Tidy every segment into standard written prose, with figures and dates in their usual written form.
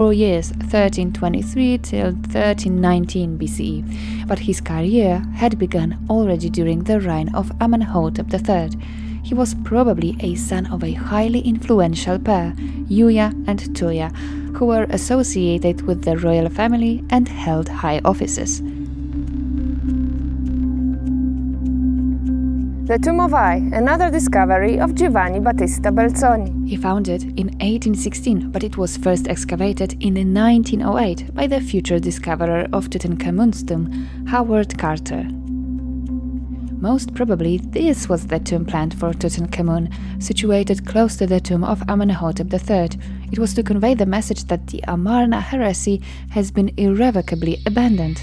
4 years, 1323 till 1319 BCE, but his career had begun already during the reign of Amenhotep III. He was probably a son of a highly influential pair, Yuya and Tuya, who were associated with the royal family and held high offices. The Tomb of I, another discovery of Giovanni Battista Belzoni. He found it in 1816, but it was first excavated in 1908 by the future discoverer of Tutankhamun's tomb, Howard Carter. Most probably this was the tomb planned for Tutankhamun, situated close to the tomb of Amenhotep III. It was to convey the message that the Amarna heresy has been irrevocably abandoned.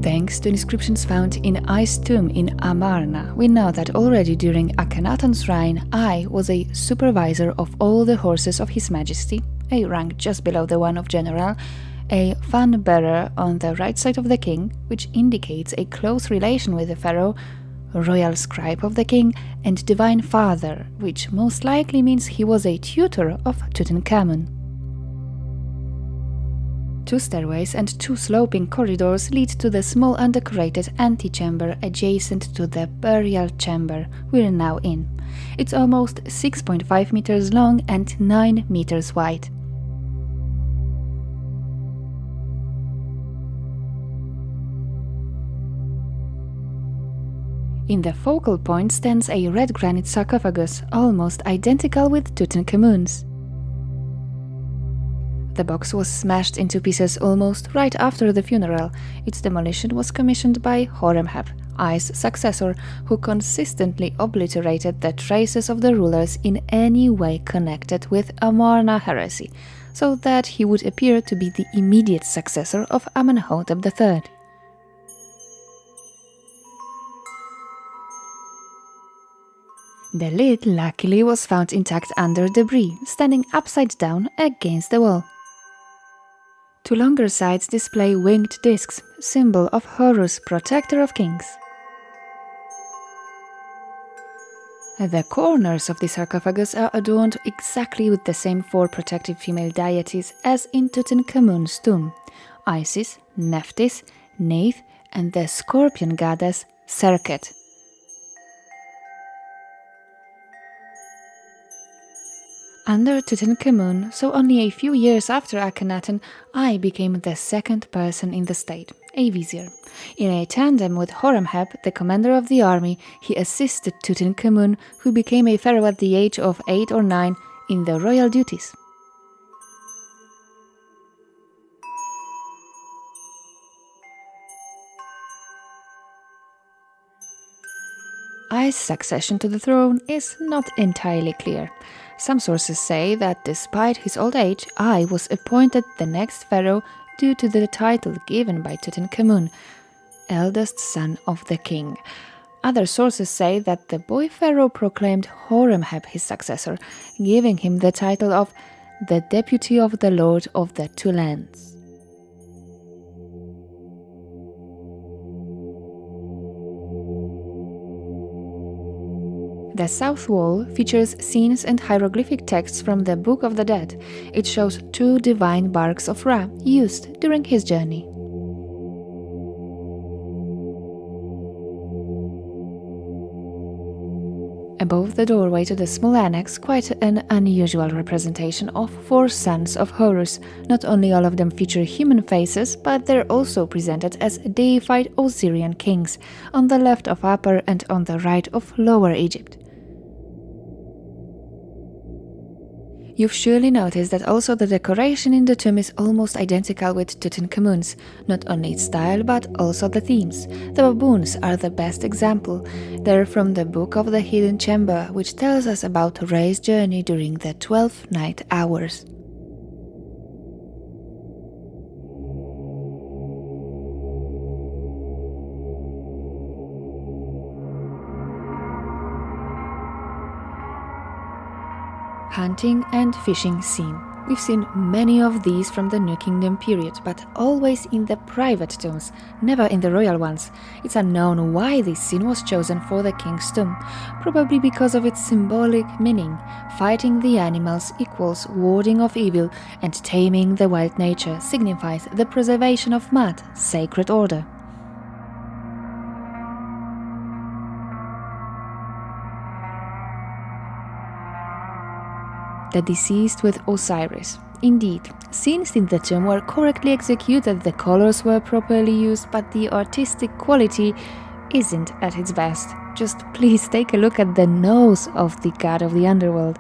Thanks to inscriptions found in I's tomb in Amarna, we know that already during Akhenaton's reign, I was a supervisor of all the horses of His Majesty, a rank just below the one of general, a fan bearer on the right side of the king, which indicates a close relation with the pharaoh, royal scribe of the king, and divine father, which most likely means he was a tutor of Tutankhamun. 2 stairways and 2 sloping corridors lead to the small undecorated antechamber adjacent to the burial chamber we're now in. It's almost 6.5 meters long and 9 meters wide. In the focal point stands a red granite sarcophagus, almost identical with Tutankhamun's. The box was smashed into pieces almost right after the funeral. Its demolition was commissioned by Horemheb, I's successor, who consistently obliterated the traces of the rulers in any way connected with Amarna heresy, so that he would appear to be the immediate successor of Amenhotep III. The lid luckily was found intact under debris, standing upside down against the wall. 2 longer sides display winged discs, symbol of Horus, protector of kings. The corners of the sarcophagus are adorned exactly with the same 4 protective female deities as in Tutankhamun's tomb: Isis, Nephthys, Neith, and the scorpion goddess Serket. Under Tutankhamun, so only a few years after Akhenaton, I became the second person in the state, a vizier. In a tandem with Horemheb, the commander of the army, he assisted Tutankhamun, who became a pharaoh at the age of 8 or 9, in the royal duties. I's succession to the throne is not entirely clear. Some sources say that despite his old age, I was appointed the next pharaoh due to the title given by Tutankhamun, eldest son of the king. Other sources say that the boy pharaoh proclaimed Horemheb his successor, giving him the title of the Deputy of the Lord of the Two Lands. The south wall features scenes and hieroglyphic texts from the Book of the Dead. It shows 2 divine barks of Ra used during his journey. Above the doorway to the small annex, quite an unusual representation of 4 sons of Horus. Not only all of them feature human faces, but they're also presented as deified Osirian kings, on the left of Upper and on the right of Lower Egypt. You've surely noticed that also the decoration in the tomb is almost identical with Tutankhamun's, not only its style but also the themes. The baboons are the best example. They're from the Book of the Hidden Chamber, which tells us about Re's journey during the 12 night hours. Hunting and fishing scene. We've seen many of these from the New Kingdom period, but always in the private tombs, never in the royal ones. It's unknown why this scene was chosen for the king's tomb, probably because of its symbolic meaning. Fighting the animals equals warding off evil, and taming the wild nature signifies the preservation of mud, sacred order. The deceased with Osiris. Indeed, scenes in the tomb were correctly executed, the colors were properly used, but the artistic quality isn't at its best. Just please take a look at the nose of the god of the underworld.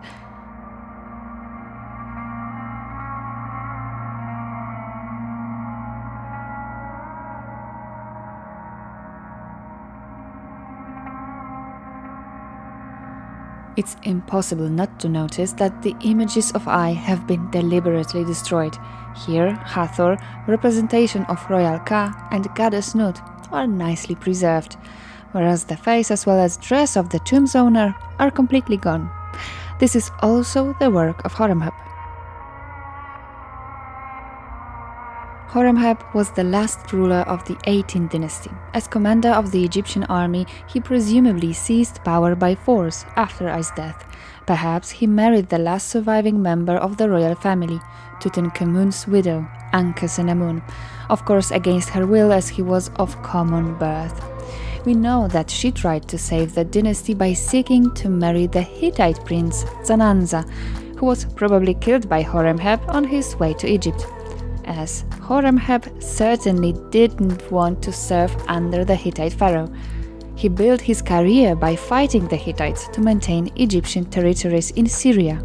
It's impossible not to notice that the images of Eye have been deliberately destroyed. Here, Hathor, representation of royal Ka, and goddess Nut are nicely preserved, whereas the face as well as dress of the tomb's owner are completely gone. This is also the work of Horemheb. Horemheb was the last ruler of the 18th dynasty. As commander of the Egyptian army, he presumably seized power by force after Eye's death. Perhaps he married the last surviving member of the royal family, Tutankhamun's widow, Ankhesenamun, of course against her will as he was of common birth. We know that she tried to save the dynasty by seeking to marry the Hittite prince Zananza, who was probably killed by Horemheb on his way to Egypt, as Horemheb certainly didn't want to serve under the Hittite pharaoh. He built his career by fighting the Hittites to maintain Egyptian territories in Syria.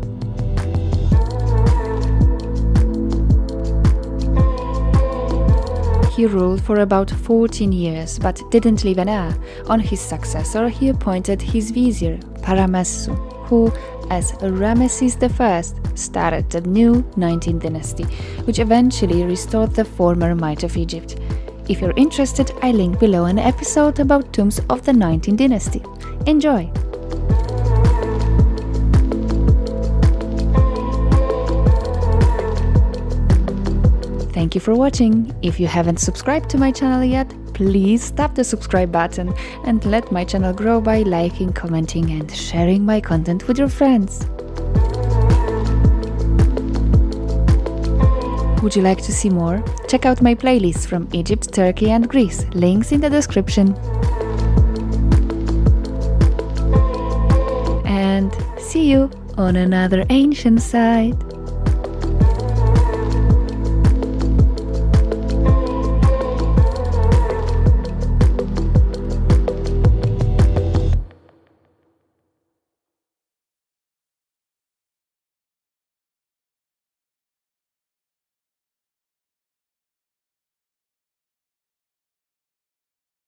He ruled for about 14 years, but didn't leave an heir. On his successor, he appointed his vizier, Paramessu, who, as Ramesses I, started the new 19th dynasty, which eventually restored the former might of Egypt. If you're interested, I link below an episode about tombs of the 19th dynasty. Enjoy! Thank you for watching. If you haven't subscribed to my channel yet, please tap the subscribe button and let my channel grow by liking, commenting and sharing my content with your friends. Would you like to see more? Check out my playlists from Egypt, Turkey and Greece, links in the description. And see you on another ancient site.